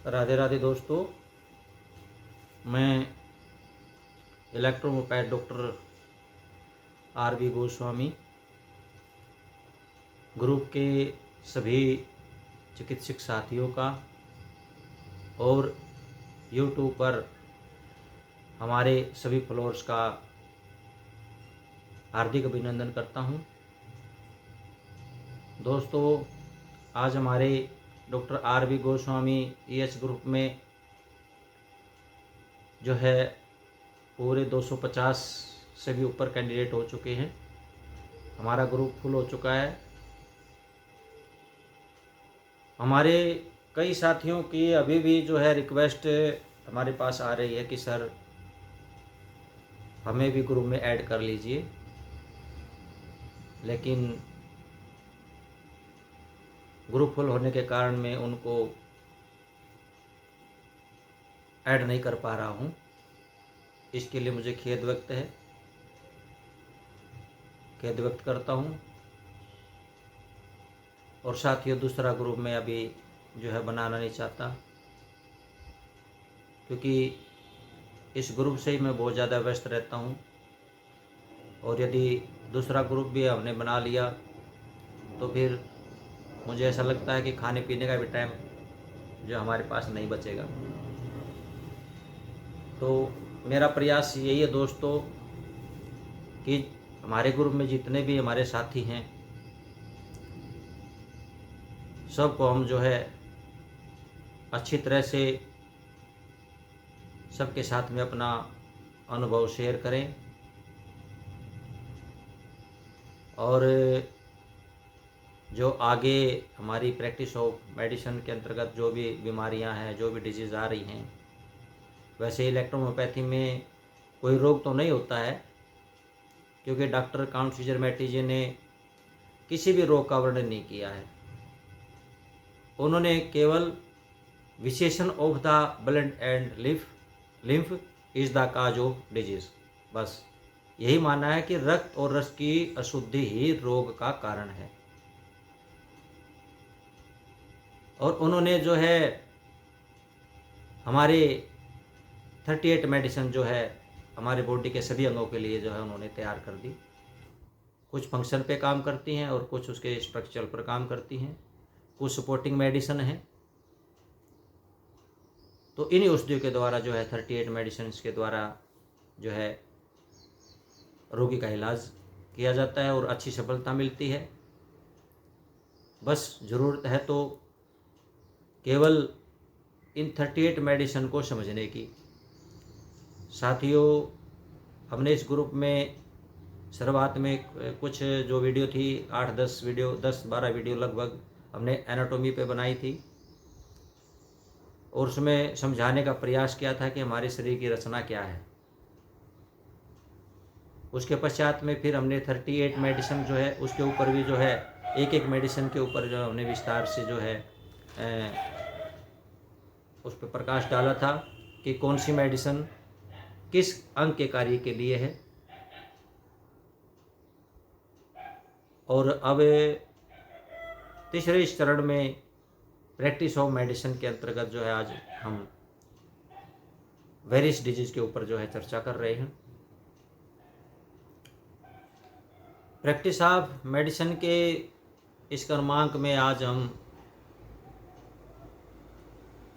राधे राधे दोस्तों, मैं इलेक्ट्रोमोपैथ doctor RB. Goswami group के सभी चिकित्सक साथियों का और यूट्यूब पर हमारे सभी फॉलोअर्स का हार्दिक अभिनंदन करता हूं। दोस्तों, आज हमारे doctor RB. Goswami EH group में जो है पूरे 250 से भी ऊपर कैंडिडेट हो चुके हैं। हमारा ग्रुप फुल हो चुका है। हमारे कई साथियों की अभी भी जो है रिक्वेस्ट हमारे पास आ रही है कि सर हमें भी ग्रुप में ऐड कर लीजिए, लेकिन ग्रुप फुल होने के कारण मैं उनको ऐड नहीं कर पा रहा हूँ। इसके लिए मुझे खेद व्यक्त करता हूँ। और साथियों, दूसरा ग्रुप में अभी जो है बनाना नहीं चाहता, क्योंकि इस ग्रुप से ही मैं बहुत ज़्यादा व्यस्त रहता हूँ। और यदि दूसरा ग्रुप भी हमने बना लिया तो फिर मुझे ऐसा लगता है कि खाने पीने का भी टाइम जो हमारे पास नहीं बचेगा। तो मेरा प्रयास यही है दोस्तों कि हमारे ग्रुप में जितने भी हमारे साथी हैं सबको हम जो है अच्छी तरह से सबके साथ में अपना अनुभव शेयर करें और जो आगे हमारी प्रैक्टिस ऑफ मेडिसिन के अंतर्गत जो भी बीमारियां हैं, जो भी डिजीज़ आ रही हैं, वैसे इलेक्ट्रोमोपैथी में कोई रोग तो नहीं होता है, क्योंकि डॉक्टर काउंट सीजर मैटी जी ने किसी भी रोग का वर्णन नहीं किया है। उन्होंने केवल विशेषण of the blood and lymph is the cause of disease, बस यही माना है कि रक्त और रस की अशुद्धि ही रोग का कारण है। और उन्होंने जो है हमारे 38 मेडिसिन जो है हमारे बॉडी के सभी अंगों के लिए जो है उन्होंने तैयार कर दी। कुछ फंक्शन पे काम करती हैं और कुछ उसके स्ट्रक्चर पर काम करती हैं, कुछ सपोर्टिंग मेडिसिन हैं। तो इन्हीं औषधियों के द्वारा जो है 38 मेडिसिन के द्वारा जो है रोगी का इलाज किया जाता है और अच्छी सफलता मिलती है। बस ज़रूरत है तो केवल इन 38 मेडिसिन को समझने की। साथियों, हमने इस ग्रुप में शुरुआत में कुछ जो वीडियो थी 8-10 वीडियो 10-12 वीडियो लगभग हमने एनाटॉमी पे बनाई थी और उसमें समझाने का प्रयास किया था कि हमारे शरीर की रचना क्या है। उसके पश्चात में फिर हमने 38 मेडिसिन जो है उसके ऊपर भी जो है एक एक मेडिसिन के ऊपर जो हमने विस्तार से जो है उस पर प्रकाश डाला था कि कौन सी मेडिसिन किस अंग के कार्य के लिए है। और अब तीसरे इस चरण में प्रैक्टिस ऑफ मेडिसिन के अंतर्गत जो है आज हम वेरियस डिजीज के ऊपर जो है चर्चा कर रहे हैं। प्रैक्टिस ऑफ मेडिसिन के इस क्रमांक में आज हम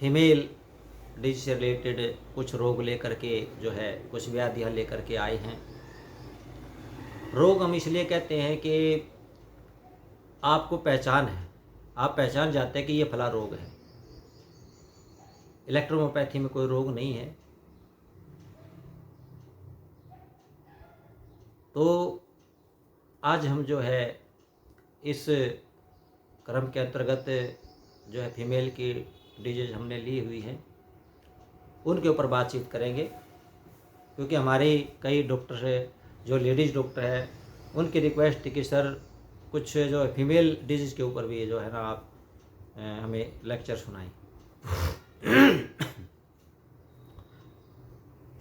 फीमेल डिजीज से रिलेटेड कुछ रोग लेकर के जो है कुछ व्याधियाँ लेकर के आए हैं। रोग हम इसलिए कहते हैं कि आपको पहचान है, आप पहचान जाते हैं कि ये फला रोग है। इलेक्ट्रोमोपैथी में कोई रोग नहीं है। तो आज हम जो है इस क्रम के अंतर्गत जो है फीमेल की डिजीज हमने ली हुई है उनके ऊपर बातचीत करेंगे, क्योंकि हमारे कई डॉक्टर है जो लेडीज़ डॉक्टर है उनकी रिक्वेस्ट थी कि सर कुछ जो है फीमेल डिजीज़ के ऊपर भी जो है ना आप हमें लेक्चर सुनाएं।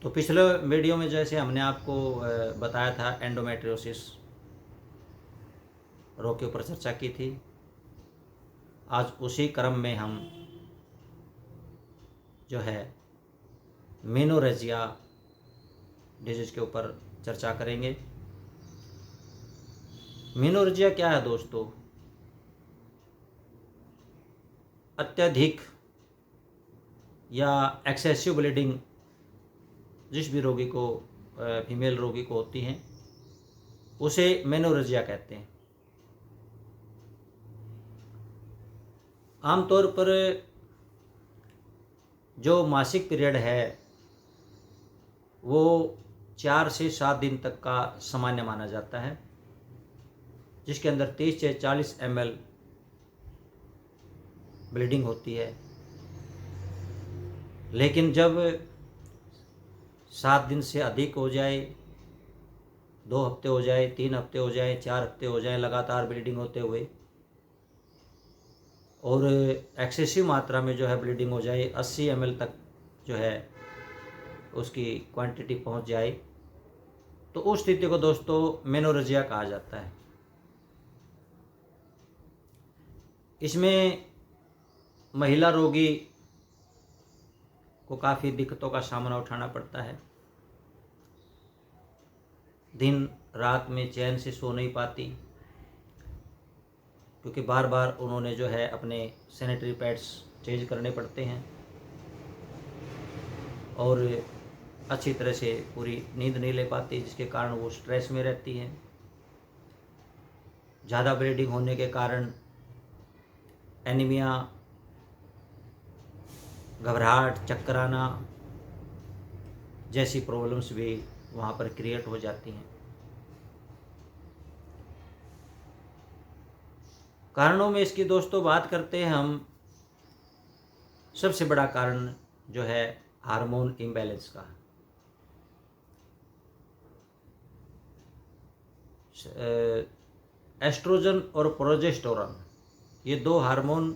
तो पिछले वीडियो में जैसे हमने आपको बताया था एंडोमेट्रियोसिस रोग के ऊपर चर्चा की थी। आज उसी क्रम में हम जो है मेनोरेजिया डिजीज के ऊपर चर्चा करेंगे। मेनोरेजिया क्या है दोस्तों? अत्यधिक या एक्सेसिव ब्लीडिंग जिस भी रोगी को, फीमेल रोगी को होती हैं, उसे मेनोरेजिया कहते हैं। आमतौर पर जो मासिक पीरियड है वो 4 से 7 दिन तक का सामान्य माना जाता है, जिसके अंदर 30 से 40 ml ब्लीडिंग होती है। लेकिन जब 7 दिन से अधिक हो जाए, 2 हफ्ते हो जाए, 3 हफ्ते हो जाए, 4 हफ्ते हो जाए लगातार ब्लीडिंग होते हुए, और एक्सेसिव मात्रा में जो है ब्लीडिंग हो जाए, 80 ml तक जो है उसकी क्वांटिटी पहुंच जाए, तो उस स्थिति को दोस्तों मेनोरेजिया कहा जाता है। इसमें महिला रोगी को काफ़ी दिक्कतों का सामना उठाना पड़ता है। दिन रात में चैन से सो नहीं पाती, क्योंकि बार बार उन्होंने जो है अपने सैनिटरी पैड्स चेंज करने पड़ते हैं, और अच्छी तरह से पूरी नींद नहीं ले पाती, जिसके कारण वो स्ट्रेस में रहती हैं। ज़्यादा ब्लीडिंग होने के कारण एनीमिया, घबराहट, चक्कर आना जैसी प्रॉब्लम्स भी वहाँ पर क्रिएट हो जाती हैं। कारणों में इसकी दोस्तों बात करते हैं हम। सबसे बड़ा कारण जो है हार्मोन इम्बैलेंस का। एस्ट्रोजन और प्रोजेस्टेरोन, ये 2 हार्मोन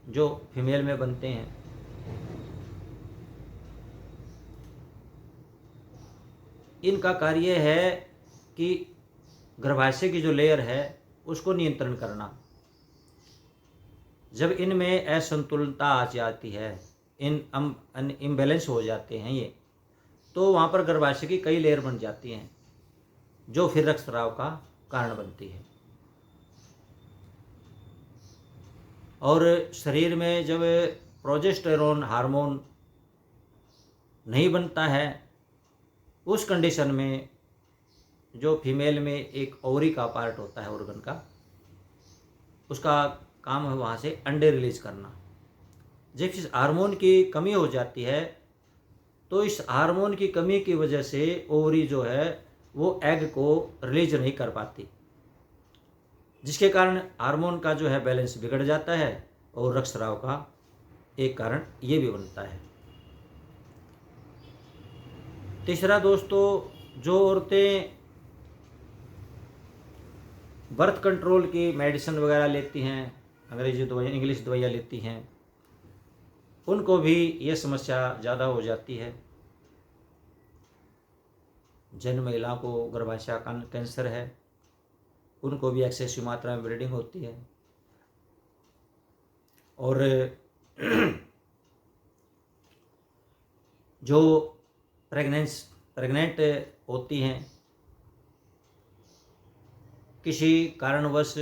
जो फीमेल में बनते हैं, इनका कार्य है कि गर्भाशय की जो लेयर है उसको नियंत्रण करना। जब इनमें असंतुलनता आ जाती है, इम्बैलेंस हो जाते हैं ये, तो वहाँ पर गर्भाशय की कई लेयर बन जाती हैं, जो फिर रक्तस्राव का कारण बनती है। और शरीर में जब प्रोजेस्टेरोन हार्मोन नहीं बनता है, उस कंडीशन में जो फीमेल में एक ओवरी का पार्ट होता है, ऑर्गन का, उसका काम है वहाँ से अंडे रिलीज करना। जब इस हार्मोन की कमी हो जाती है, तो इस हार्मोन की कमी की वजह से ओवरी जो है वो एग को रिलीज नहीं कर पाती, जिसके कारण हार्मोन का जो है बैलेंस बिगड़ जाता है, और रक्तस्राव का एक कारण ये भी बनता है। तीसरा दोस्तों, जो औरतें बर्थ कंट्रोल की मेडिसिन वगैरह लेती हैं, अंग्रेजी दवाइयाँ, इंग्लिश दवाइयाँ लेती हैं, उनको भी ये समस्या ज़्यादा हो जाती है। जिन महिलाओं को गर्भाशय कैंसर है, उनको भी एक्सेसिव मात्रा में ब्लीडिंग होती है। और जो प्रेग्नेंट होती हैं, किसी कारणवश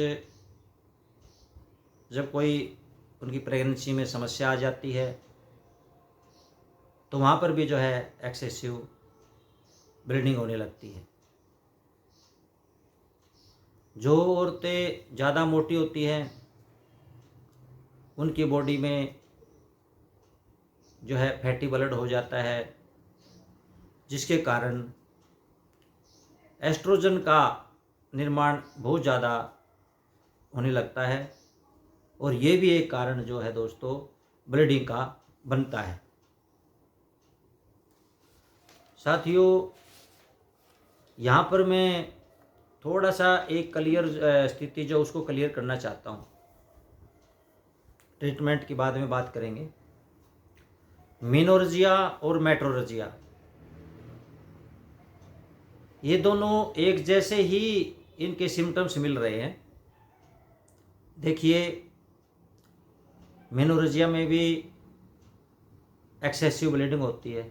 जब कोई उनकी प्रेगनेंसी में समस्या आ जाती है, तो वहाँ पर भी जो है एक्सेसिव ब्लीडिंग होने लगती है। जो औरतें ज़्यादा मोटी होती हैं, उनकी बॉडी में जो है फैटी ब्लड हो जाता है, जिसके कारण एस्ट्रोजन का निर्माण बहुत ज़्यादा होने लगता है, और ये भी एक कारण जो है दोस्तों ब्लीडिंग का बनता है। साथियों, यहाँ पर मैं थोड़ा सा एक क्लियर स्थिति जो उसको क्लियर करना चाहता हूँ। ट्रीटमेंट के बाद में बात करेंगे। मेनोरेजिया और मेट्रोरेजिया, ये दोनों एक जैसे ही इनके सिम्टम्स मिल रहे हैं। देखिए, मेनोरेजिया में भी एक्सेसिव ब्लीडिंग होती है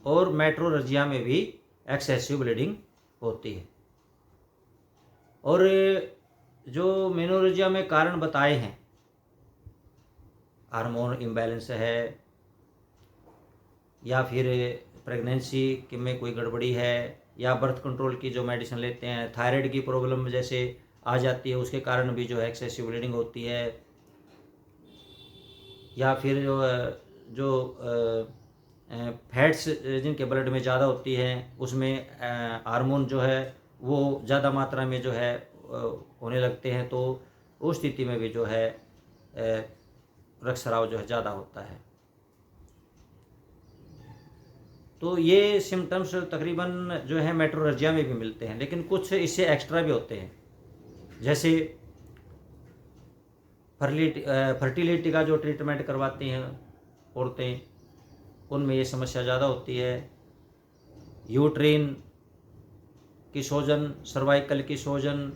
और मेट्रोरेजिया में भी एक्सेसिव ब्लीडिंग होती है। और जो मेनोरेजिया में कारण बताए हैं, हार्मोन इम्बैलेंस है या फिर प्रेगनेंसी में कोई गड़बड़ी है या बर्थ कंट्रोल की जो मेडिसिन लेते हैं, थायराइड की प्रॉब्लम जैसे आ जाती है उसके कारण भी जो है एक्सेसिव ब्लीडिंग होती है, या फिर जो फैट्स जिनके ब्लड में ज़्यादा होती हैं उसमें हार्मोन जो है वो ज़्यादा मात्रा में जो है होने लगते हैं, तो उस स्थिति में भी जो है रक्तस्राव जो है ज़्यादा होता है। तो ये सिम्टम्स तकरीबन जो है मेट्रोरेजिया में भी मिलते हैं, लेकिन कुछ इससे एक्स्ट्रा भी होते हैं। जैसे फर्टिलिटी का जो ट्रीटमेंट करवाती हैं औरतें, उनमें ये समस्या ज़्यादा होती है। यूट्रीन की सूजन, सर्वाइकल की सूजन,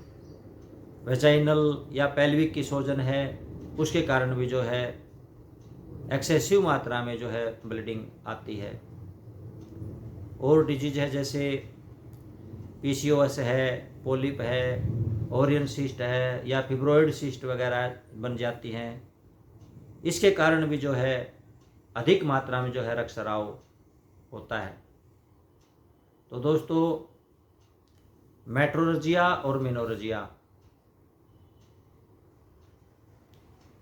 वेजाइनल या पेल्विक की सूजन है, उसके कारण भी जो है एक्सेसिव मात्रा में जो है ब्लीडिंग आती है। और डिजीज है जैसे पीसीओएस है, पोलिप है, ओरियन सिस्ट है या फिब्रोइड सिस्ट वगैरह बन जाती हैं। इसके कारण भी जो है अधिक मात्रा में जो है रक्तस्राव होता है। तो दोस्तों, मेट्रोरेजिया और मेनोरेजिया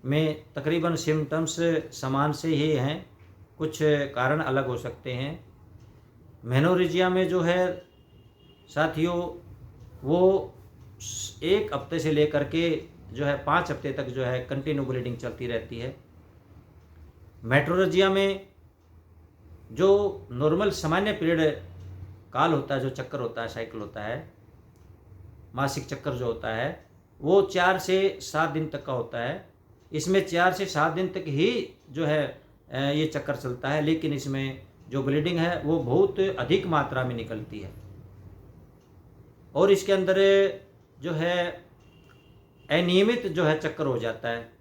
में तकरीबन सिम्टम्स समान से ही हैं, कुछ कारण अलग हो सकते हैं। मेनोरेजिया में जो है साथियों वो 1 हफ्ते से लेकर के जो है 5 हफ्ते तक जो है कंटिन्यू ब्लीडिंग चलती रहती है। मेट्रोरेजिया में जो नॉर्मल सामान्य पीरियड काल होता है, जो चक्कर होता है, साइकिल होता है, मासिक चक्कर जो होता है वो 4 से 7 दिन तक का होता है। इसमें 4 से 7 दिन तक ही जो है ये चक्कर चलता है, लेकिन इसमें जो ब्लीडिंग है वो बहुत अधिक मात्रा में निकलती है। और इसके अंदर जो है अनियमित जो है चक्कर हो जाता है,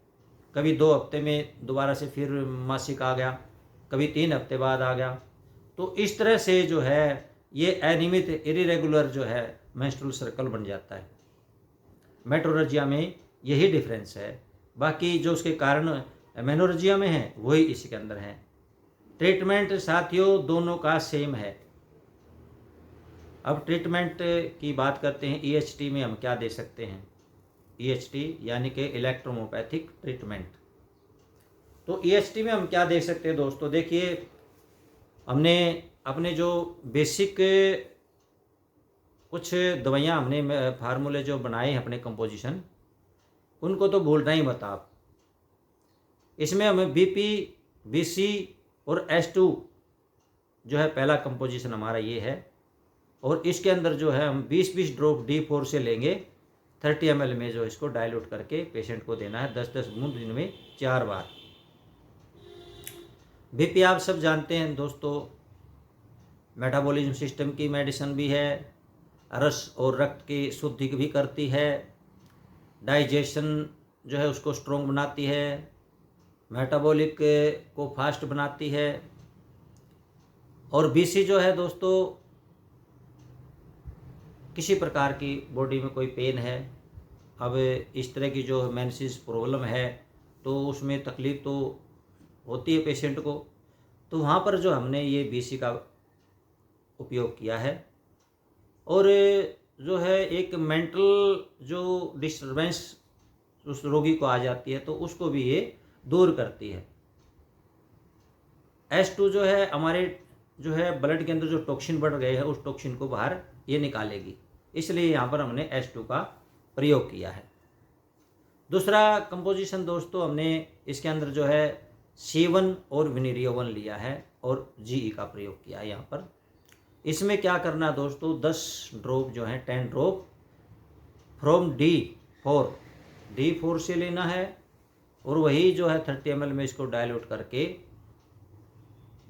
कभी 2 हफ्ते में दोबारा से फिर मासिक आ गया, कभी 3 हफ्ते बाद आ गया। तो इस तरह से जो है ये अनियमित इरेगुलर जो है मेंस्ट्रुअल सर्कल बन जाता है। मेट्रोरेजिया में यही डिफरेंस है, बाकी जो उसके कारण मेनोरेजिया में है वही इसी के अंदर है। ट्रीटमेंट साथियों दोनों का सेम है। अब ट्रीटमेंट की बात करते हैं, ईएचटी में हम क्या दे सकते हैं। ईएचटी यानी कि इलेक्ट्रोहोम्योपैथिक ट्रीटमेंट। तो ईएचटी में हम क्या दे सकते हैं दोस्तों, देखिए हमने अपने जो बेसिक कुछ दवाइयाँ हमने फार्मूले जो बनाए हैं अपने कंपोजिशन, उनको तो भूलना ही मत आप। इसमें हमें बीपी, बीसी और S2 जो है पहला कंपोजिशन हमारा ये है, और इसके अंदर जो है हम 20-20 ड्रॉप D4 से लेंगे 30 ml में, जो इसको डाइल्यूट करके पेशेंट को देना है 10-10 बूंद दिन में 4 बार। बीपी आप सब जानते हैं दोस्तों, मेटाबॉलिज्म सिस्टम की मेडिसिन भी है, रस और रक्त की शुद्धि भी करती है, डाइजेशन जो है उसको स्ट्रॉन्ग बनाती है, मेटाबॉलिक को फास्ट बनाती है। और बीसी जो है दोस्तों, किसी प्रकार की बॉडी में कोई पेन है, अब इस तरह की जो मेंसेस प्रॉब्लम है तो उसमें तकलीफ़ तो होती है पेशेंट को, तो वहाँ पर जो हमने ये बीसी का उपयोग किया है। और जो है एक मेंटल जो डिस्टर्बेंस उस रोगी को आ जाती है तो उसको भी ये दूर करती है। S2 जो है हमारे जो है ब्लड के अंदर जो टॉक्सिन बढ़ गए हैं उस टॉक्सिन को बाहर ये निकालेगी, इसलिए यहाँ पर हमने S2 का प्रयोग किया है। दूसरा कंपोजिशन दोस्तों, हमने इसके अंदर जो है C1 और विनेरियोवन लिया है और GE का प्रयोग किया है यहाँ पर। इसमें क्या करना है दोस्तों, 10 ड्रॉप जो है 10 ड्रॉप फ्रॉम D4 से लेना है, और वही जो है 30 ml में इसको डाइल्यूट करके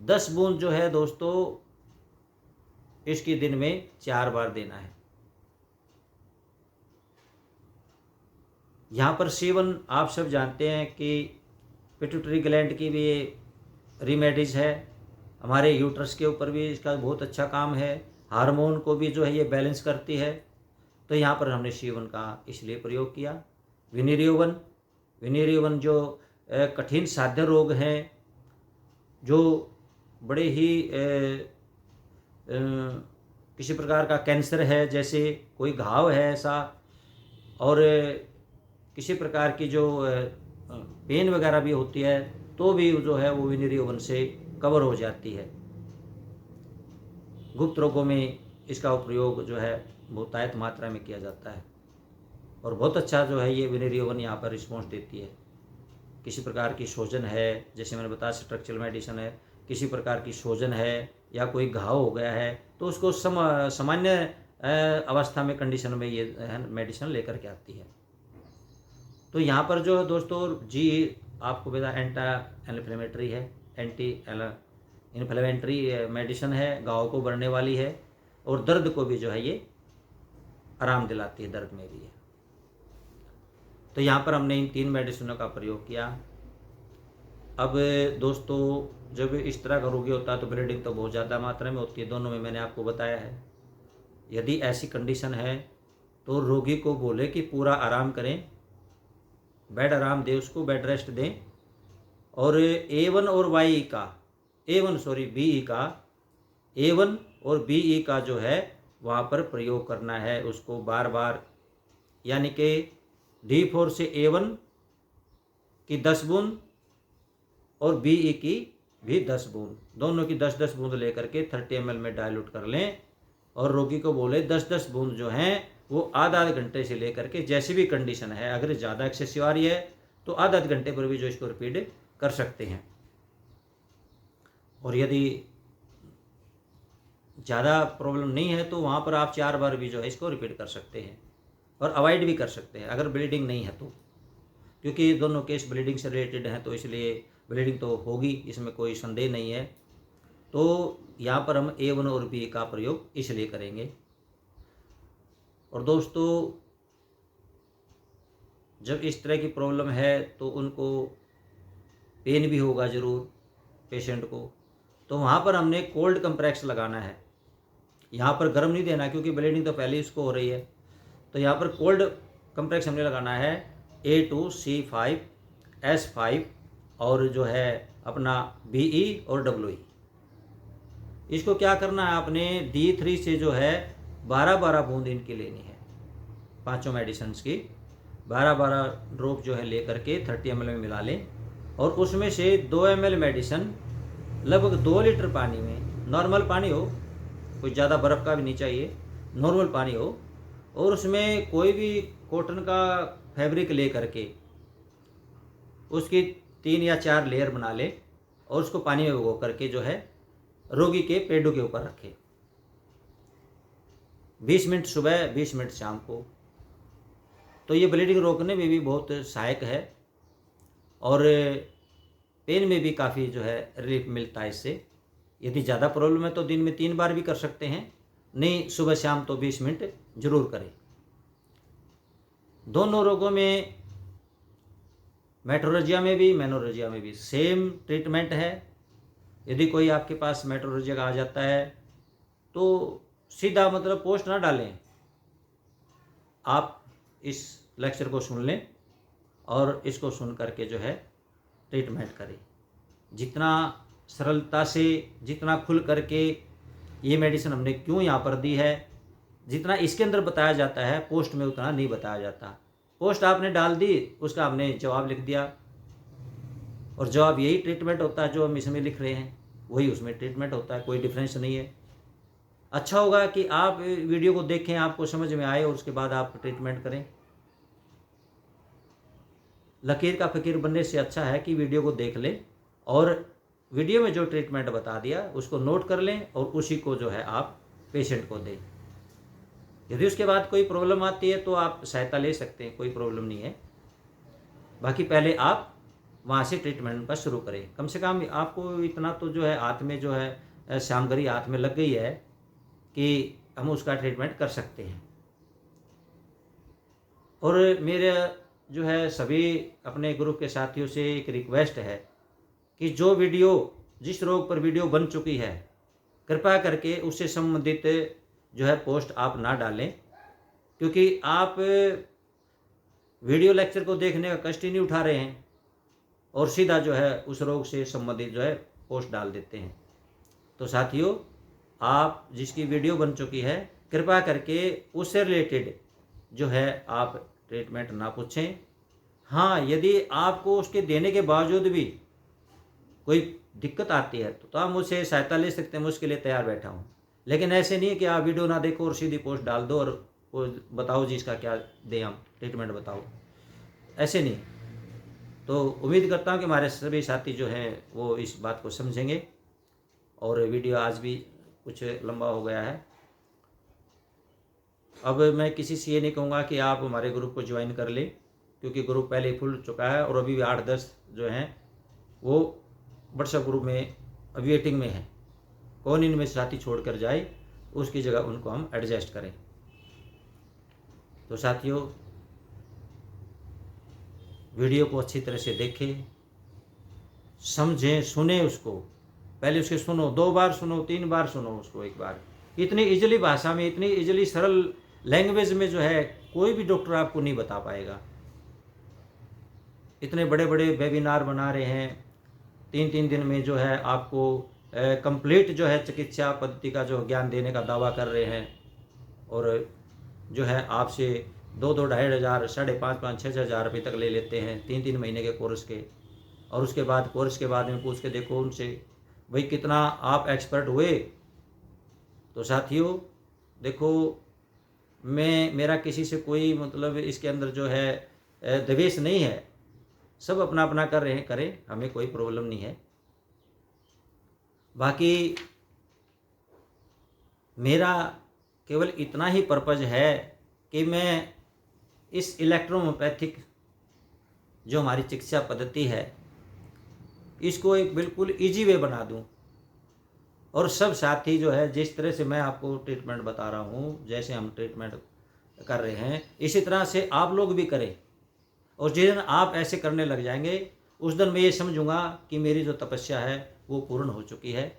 10 बूंद जो है दोस्तों इसकी दिन में 4 बार देना है। यहाँ पर C1 आप सब जानते हैं कि पिट्यूटरी ग्लैंड की भी रीमेडीज है, हमारे यूट्रस के ऊपर भी इसका बहुत अच्छा काम है, हार्मोन को भी जो है ये बैलेंस करती है। तो यहाँ पर हमने C1 का इसलिए प्रयोग किया। विनिरियोवन, विनिरियोवन जो कठिन साध्य रोग हैं, जो बड़े ही किसी प्रकार का कैंसर है, जैसे कोई घाव है ऐसा, और किसी प्रकार की जो पेन वगैरह भी होती है, तो भी जो है वो विनिरियोवन से कवर हो जाती है। गुप्त रोगों में इसका उपयोग जो है बहुतायत मात्रा में किया जाता है, और बहुत अच्छा जो है ये विनिरियोवन यहाँ पर रिस्पॉन्स देती है। किसी प्रकार की सूजन है, जैसे मैंने बताया स्ट्रक्चरल मेडिसिन है, किसी प्रकार की सूजन है या कोई घाव हो गया है, तो उसको सामान्य अवस्था में, कंडीशन में ये मेडिसिन लेकर के आती है। तो यहाँ पर जो दोस्तों जी आपको बता एंटी इन्फ्लेमेटरी है, एंटी इन्फ्लेमेटरी मेडिसिन है, घाव को भरने वाली है, और दर्द को भी जो है ये आराम दिलाती है, दर्द में भी है। तो यहाँ पर हमने इन 3 मेडिसिनों का प्रयोग किया। अब दोस्तों जब इस तरह का रोगी होता है तो ब्लीडिंग तो बहुत ज़्यादा मात्रा में होती है, दोनों में मैंने आपको बताया है। यदि ऐसी कंडीशन है तो रोगी को बोले कि पूरा आराम करें, बेड आराम दें, उसको बेड रेस्ट दें, और A1 और BE और BE का जो है वहाँ पर प्रयोग करना है उसको बार बार। यानी कि D4 से A1 की 10 बूंद और BE की भी 10 बूंद, दोनों की 10-10 बूंद लेकर के 30 ml में डाइल्यूट कर लें, और रोगी को बोले 10-10 बूंद जो हैं वो आधा घंटे से लेकर के, जैसी भी कंडीशन है, अगर ज़्यादा एक्सेसिव आ रही है तो आधा घंटे पर भी जो इसको रिपीट कर सकते हैं। और यदि ज़्यादा प्रॉब्लम नहीं है तो वहाँ पर आप 4 बार भी जो है इसको रिपीट कर सकते हैं, और अवॉइड भी कर सकते हैं अगर ब्लीडिंग नहीं है तो, क्योंकि दोनों केस ब्लीडिंग से रिलेटेड हैं, तो इसलिए ब्लीडिंग तो होगी, इसमें कोई संदेह नहीं है। तो यहाँ पर हम A1 और BE का प्रयोग इसलिए करेंगे। और दोस्तों जब इस तरह की प्रॉब्लम है तो उनको पेन भी होगा ज़रूर पेशेंट को, तो वहाँ पर हमने कोल्ड कंप्रेक्स लगाना है। यहाँ पर गर्म नहीं देना, क्योंकि ब्लीडिंग तो पहले ही उसको हो रही है। तो यहाँ पर कोल्ड कंप्रेक्स हमने लगाना है A2C5S5 और जो है अपना BE और WE। इसको क्या करना है, आपने D3 से जो है 12-12 बूंद इनकी लेनी है, पांचों मेडिसिन की 12-12 ड्रॉप जो है लेकर के 30 ml में मिला लें, और उसमें से 2 ml मेडिसिन लगभग 2 लीटर पानी में, नॉर्मल पानी हो, कोई ज़्यादा बर्फ़ का भी नहीं चाहिए, नॉर्मल पानी हो, और उसमें कोई भी कॉटन का फैब्रिक ले करके उसकी 3 या 4 लेयर बना ले, और उसको पानी में भिगो करके जो है रोगी के पेडों के ऊपर रखे, 20 मिनट सुबह 20 मिनट शाम को। तो ये ब्लीडिंग रोकने में भी बहुत सहायक है, और पेन में भी काफ़ी जो है रिलीफ मिलता है इससे। यदि ज़्यादा प्रॉब्लम है तो दिन में 3 बार भी कर सकते हैं, नहीं सुबह शाम तो 20 मिनट जरूर करें। दोनों रोगों में, मेट्रोलजिया में भी मेनोरेजिया में भी सेम ट्रीटमेंट है। यदि कोई आपके पास मेट्रोलजिया का आ जाता है तो सीधा मतलब पोस्ट ना डालें, आप इस लेक्चर को सुन लें और इसको सुन करके जो है ट्रीटमेंट करें। जितना सरलता से, जितना खुल करके ये मेडिसिन हमने क्यों यहाँ पर दी है, जितना इसके अंदर बताया जाता है पोस्ट में उतना नहीं बताया जाता। पोस्ट आपने डाल दी, उसका हमने जवाब लिख दिया, और जवाब यही ट्रीटमेंट होता है जो हम इसमें लिख रहे हैं, वही उसमें ट्रीटमेंट होता है, कोई डिफरेंस नहीं है। अच्छा होगा कि आप वीडियो को देखें, आपको समझ में आए, और उसके बाद आप ट्रीटमेंट करें। लकीर का फ़कीर बनने से अच्छा है कि वीडियो को देख लें, और वीडियो में जो ट्रीटमेंट बता दिया उसको नोट कर लें, और उसी को जो है आप पेशेंट को दें। यदि उसके बाद कोई प्रॉब्लम आती है तो आप सहायता ले सकते हैं, कोई प्रॉब्लम नहीं है। बाकी पहले आप वहाँ से ट्रीटमेंट का शुरू करें। कम से कम आपको इतना तो जो है हाथ में जो है सामग्री हाथ में लग गई है कि हम उसका ट्रीटमेंट कर सकते हैं। और मेरे जो है सभी अपने ग्रुप के साथियों से एक रिक्वेस्ट है कि जो वीडियो जिस रोग पर वीडियो बन चुकी है, कृपया करके उससे संबंधित जो है पोस्ट आप ना डालें, क्योंकि आप वीडियो लेक्चर को देखने का कष्ट ही नहीं उठा रहे हैं और सीधा जो है उस रोग से संबंधित जो है पोस्ट डाल देते हैं। तो साथियों, आप जिसकी वीडियो बन चुकी है, कृपया करके उससे रिलेटेड जो है आप ट्रीटमेंट ना पूछें। हाँ, यदि आपको उसके देने के बावजूद भी कोई दिक्कत आती है तो आप मुझसे सहायता ले सकते हैं, मैं उसके लिए तैयार बैठा हूँ। लेकिन ऐसे नहीं कि आप वीडियो ना देखो और सीधी पोस्ट डाल दो और वो बताओ जी इसका क्या दें, हम ट्रीटमेंट बताओ, ऐसे नहीं। तो उम्मीद करता हूँ कि हमारे सभी साथी जो हैं वो इस बात को समझेंगे। और वीडियो आज भी कुछ लंबा हो गया है। अब मैं किसी से ये नहीं कहूँगा कि आप हमारे ग्रुप को ज्वाइन कर लें, क्योंकि ग्रुप पहले ही खुल चुका है और अभी भी 8-10 जो हैं वो व्हाट्सएप ग्रुप में अभी वेटिंग में हैं। कौन इनमें साथी छोड़ कर जाए, उसकी जगह उनको हम एडजस्ट करें। तो साथियों, वीडियो को अच्छी तरह से देखें, समझें, सुने उसको। पहले उसके सुनो, 2 बार सुनो, 3 बार सुनो उसको एक बार। इतनी इजीली भाषा में, इतनी इजीली सरल लैंग्वेज में जो है कोई भी डॉक्टर आपको नहीं बता पाएगा। इतने बड़े बड़े वेबिनार बना रहे हैं, 3-3 दिन में जो है आपको कंप्लीट जो है चिकित्सा पद्धति का जो ज्ञान देने का दावा कर रहे हैं। और जो है आपसे 2-2, 2,500, 5,500, 6,000 रुपये तक ले लेते हैं 3-3 महीने के कोर्स के। और उसके बाद कोर्स के बाद में पूछ के देखो उनसे, भाई कितना आप एक्सपर्ट हुए। तो साथियों देखो, मेरा किसी से कोई मतलब इसके अंदर जो है द्वेष नहीं है। सब अपना अपना कर रहे हैं, करें, हमें कोई प्रॉब्लम नहीं है। बाकी मेरा केवल इतना ही पर्पज़ है कि मैं इस इलेक्ट्रोहोम्योपैथिक जो हमारी चिकित्सा पद्धति है इसको एक बिल्कुल इजी वे बना दूं। और सब साथी जो है, जिस तरह से मैं आपको ट्रीटमेंट बता रहा हूँ, जैसे हम ट्रीटमेंट कर रहे हैं, इसी तरह से आप लोग भी करें। और जिस दिन आप ऐसे करने लग जाएंगे, उस दिन मैं ये समझूंगा कि मेरी जो तपस्या है वो पूर्ण हो चुकी है।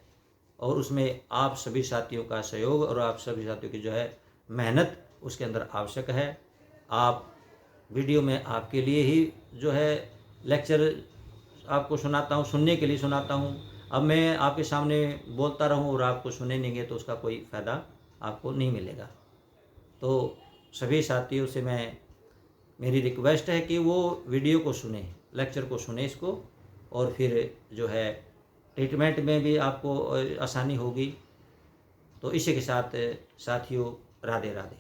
और उसमें आप सभी साथियों का सहयोग और आप सभी साथियों की जो है मेहनत उसके अंदर आवश्यक है। आप वीडियो में आपके लिए ही जो है लेक्चर आपको सुनाता हूँ, सुनने के लिए सुनाता हूँ। अब मैं आपके सामने बोलता रहूँ और आपको सुनेंगे तो उसका कोई फ़ायदा आपको नहीं मिलेगा। तो सभी साथियों से मेरी रिक्वेस्ट है कि वो वीडियो को सुने, लेक्चर को सुने इसको, और फिर जो है ट्रीटमेंट में भी आपको आसानी होगी। तो इसी के साथ साथियों, राधे राधे।